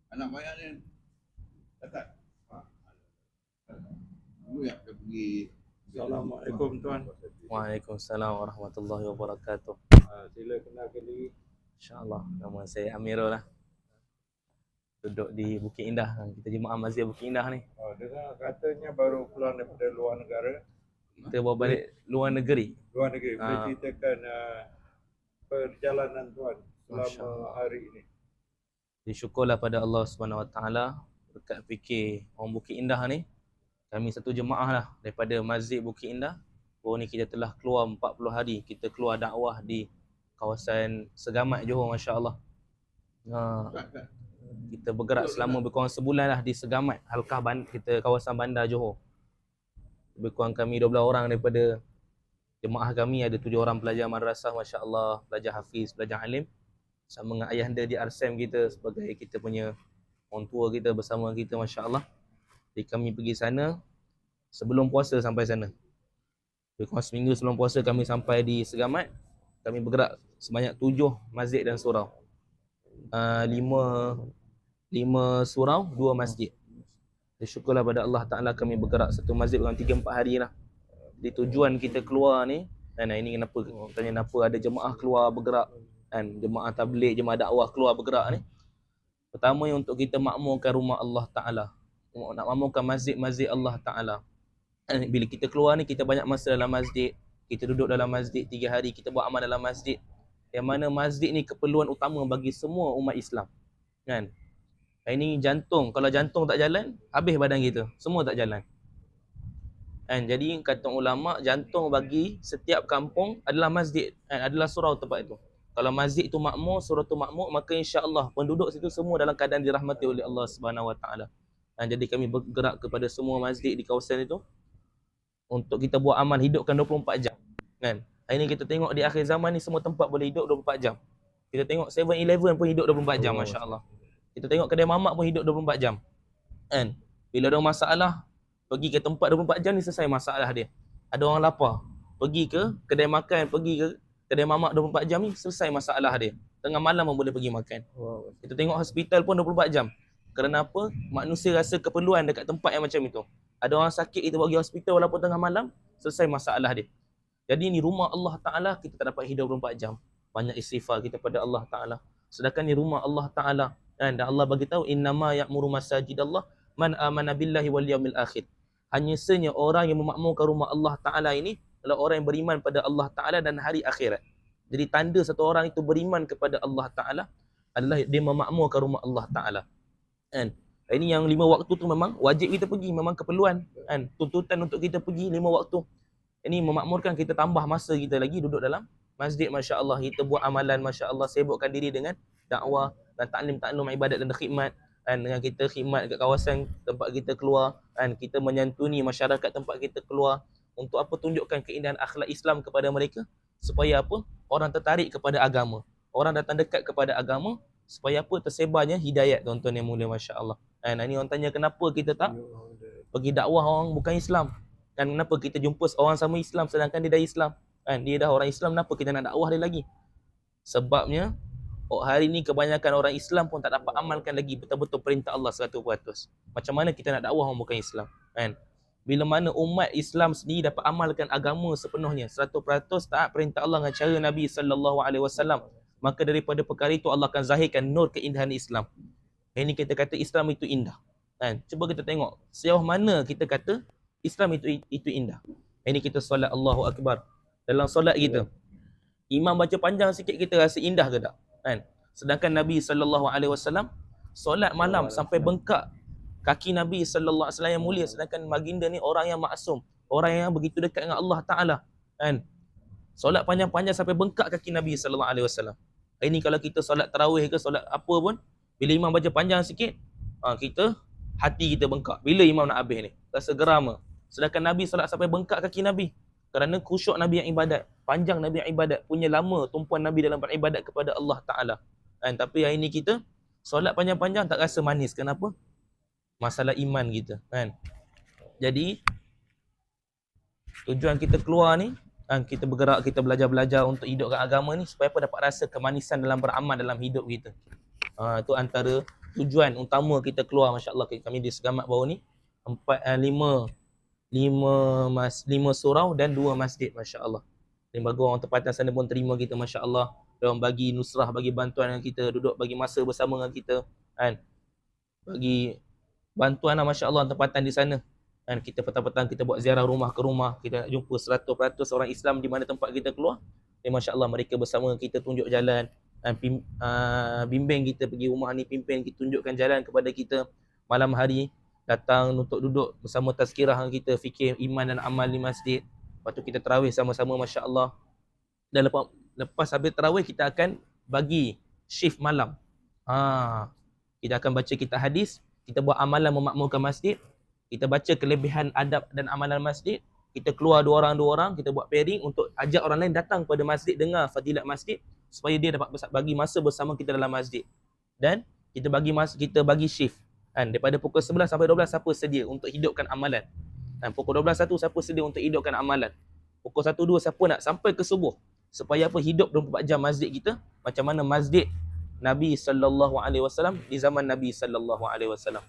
Anak banyak ni dekat. Dulu yang kita pergi. Assalamualaikum tuan. Waalaikumsalam warahmatullahi wabarakatuh. Sila kenalkan diri. InsyaAllah, nama saya Amirul lah. Duduk di Bukit Indah. Kita jemaah Masjid Bukit Indah ni. Dengar katanya baru pulang daripada luar negara. Kita bawa balik luar negeri. Luar negeri. Boleh ceritakan perjalanan tuan selama hari ini. Jadi syukurlah pada Allah SWT berkat fikir orang Bukit Indah ni. Kami satu jemaah lah daripada Masjid Bukit Indah. Baru ni kita telah keluar 40 hari. Kita keluar dakwah di kawasan Segamat, Johor, Masya Allah. Kita bergerak selama lebih kurang sebulan lah di Segamat, Halkah kita kawasan bandar Johor. Lebih kurang kami 12 orang daripada jemaah kami. Ada 7 orang pelajar madrasah, Masya Allah, pelajar hafiz, pelajar alim. Sama dengan ayahanda di RSM kita sebagai kita punya orang tua kita bersama kita, Masya Allah. Jadi kami pergi sana sebelum puasa sampai sana. Lebih kurang seminggu sebelum puasa kami sampai di Segamat. Kami bergerak sebanyak 7 masjid dan surau. 5 surau, 2 masjid. Jadi syukurlah pada Allah Ta'ala kami bergerak satu masjid dalam 3-4 hari lah. Jadi tujuan kita keluar ni, dan ini kenapa, tanya kenapa ada jemaah keluar bergerak, kan? Jemaah tabligh, jemaah dakwah keluar bergerak ni. Pertama untuk kita makmurkan rumah Allah Ta'ala. Nak makmurkan masjid-masjid Allah Ta'ala. Bila kita keluar ni, kita banyak masa dalam masjid. Kita duduk dalam masjid 3 hari, kita buat amal dalam masjid. Yang mana masjid ni keperluan utama bagi semua umat Islam, kan? Ini jantung, kalau jantung tak jalan, habis badan kita, semua tak jalan, kan? Jadi kata ulama, jantung bagi setiap kampung adalah masjid, kan? Adalah surau tempat itu. Kalau masjid itu makmur, surau itu makmur, maka insya-Allah penduduk situ semua dalam keadaan dirahmati oleh Allah Subhanahu Wa Taala. Jadi kami bergerak kepada semua masjid di kawasan itu untuk kita buat amal, hidupkan 24 jam, kan? Ini kita tengok di akhir zaman ni semua tempat boleh hidup 24 jam. Kita tengok 7-Eleven pun hidup 24 jam, masya-Allah. Kita tengok kedai mamak pun hidup 24 jam, kan? Bila ada masalah, pergi ke tempat 24 jam ni selesai masalah dia. Ada orang lapar, pergi ke kedai makan, pergi ke kedai mamak 24 jam ni selesai masalah dia. Tengah malam pun boleh pergi makan. Kita tengok hospital pun 24 jam. Kerana apa? Manusia rasa keperluan dekat tempat yang macam itu. Ada orang sakit, kita pergi hospital walaupun tengah malam, selesai masalah dia. Jadi ni rumah Allah Ta'ala, kita tak dapat hidup 24 jam. Banyak istighfar kita pada Allah Ta'ala. Sedangkan ni rumah Allah Ta'ala, dan Allah bagi tahu innama ya'muru masajidallah man amana billahi wal yaumil akhir. Hanya sahaja orang yang memakmurkan rumah Allah Ta'ala ini adalah orang yang beriman pada Allah Ta'ala dan hari akhirat. Jadi tanda satu orang itu beriman kepada Allah Ta'ala adalah dia memakmurkan rumah Allah Ta'ala, kan? Ini yang 5 waktu tu memang wajib kita pergi, memang keperluan, kan? Tuntutan untuk kita pergi 5 waktu. Ini memakmurkan kita tambah masa kita lagi duduk dalam masjid, Masya Allah. Kita buat amalan, Masya Allah, sibukkan diri dengan dakwah dan taklim ibadat dan khidmat, kan? Dengan kita khidmat kat kawasan tempat kita keluar, kan? Kita menyantuni masyarakat tempat kita keluar. Untuk apa? Tunjukkan keindahan akhlak Islam kepada mereka. Supaya apa? Orang tertarik kepada agama. Orang datang dekat kepada agama. Supaya apa? Tersebarnya hidayat, tuan-tuan yang mulia, Masya Allah. Dan ini orang tanya kenapa kita tak pergi dakwah orang bukan Islam. Kan kenapa kita jumpa orang sama Islam sedangkan dia dah Islam, kan? Dia dah orang Islam, kenapa kita nak dakwah dia lagi? Sebabnya hari ni kebanyakan orang Islam pun tak dapat amalkan lagi betul-betul perintah Allah 100%. Macam mana kita nak dakwah orang bukan Islam, kan? Bila mana umat Islam sendiri dapat amalkan agama sepenuhnya 100% taat perintah Allah dengan cara Nabi SAW, maka daripada perkara itu Allah akan zahirkan nur keindahan Islam. Ini kita kata Islam itu indah, kan? Cuba kita tengok sejauh mana kita kata Islam itu indah. Ini kita solat Allahu Akbar. Dalam solat kita, imam baca panjang sikit kita rasa indah ke tak? Kan? Sedangkan Nabi SAW solat malam sampai bengkak kaki Nabi SAW yang mulia. Sedangkan baginda ni orang yang maksum, orang yang begitu dekat dengan Allah Ta'ala, kan? Solat panjang-panjang sampai bengkak kaki Nabi SAW. Ini kalau kita solat tarawih ke solat apa pun, bila imam baca panjang sikit, kita hati kita bengkak. Bila imam nak habis ni, rasa geram. Sedangkan Nabi solat sampai bengkak kaki Nabi. Kerana khusyuk Nabi yang ibadat, panjang Nabi yang ibadat, punya lama tumpuan Nabi dalam beribadat kepada Allah Ta'ala, kan? Tapi hari ni kita solat panjang-panjang tak rasa manis. Kenapa? Masalah iman kita, kan? Jadi tujuan kita keluar ni, kan, kita bergerak, kita belajar-belajar untuk hidupkan agama ni supaya apa? Dapat rasa kemanisan dalam beramal dalam hidup kita. Itu antara tujuan utama kita keluar, masya-Allah, kami di Segamat baru ni 5 surau dan 2 masjid, masya-Allah. Dan bagi orang tempatan sana pun terima kita, masya-Allah. Diorang bagi nusrah, bagi bantuan dengan kita, duduk bagi masa bersama dengan kita, kan. Bagi bantuan lah, masya-Allah, tempatan di sana. Dan kita petang-petang kita buat ziarah rumah ke rumah, kita nak jumpa 100% orang Islam di mana tempat kita keluar. Dan masya-Allah mereka bersama kita, tunjuk jalan, dan bimbing kita pergi rumah ni, pimpin kita, tunjukkan jalan kepada kita. Malam hari datang untuk duduk bersama tazkirah dengan kita, fikir iman dan amal di masjid. Lepas tu kita tarawih sama-sama, masya-Allah. Dan lepas habis tarawih kita akan bagi shift malam. Kita akan baca kitab hadis, kita buat amalan memakmurkan masjid, kita baca kelebihan adab dan amalan masjid, kita keluar dua orang, kita buat pairing untuk ajak orang lain datang pada masjid, dengar fadilat masjid supaya dia dapat bagi masa bersama kita dalam masjid. Dan kita bagi shift. Kan, daripada pukul 11 sampai 12 siapa sedia untuk hidupkan amalan. Dan pukul 12-1 siapa sedia untuk hidupkan amalan. Pukul 1-2 siapa nak sampai ke subuh. Supaya apa? Hidup 24 jam masjid kita macam mana masjid Nabi sallallahu alaihi wasallam di zaman Nabi sallallahu alaihi wasallam.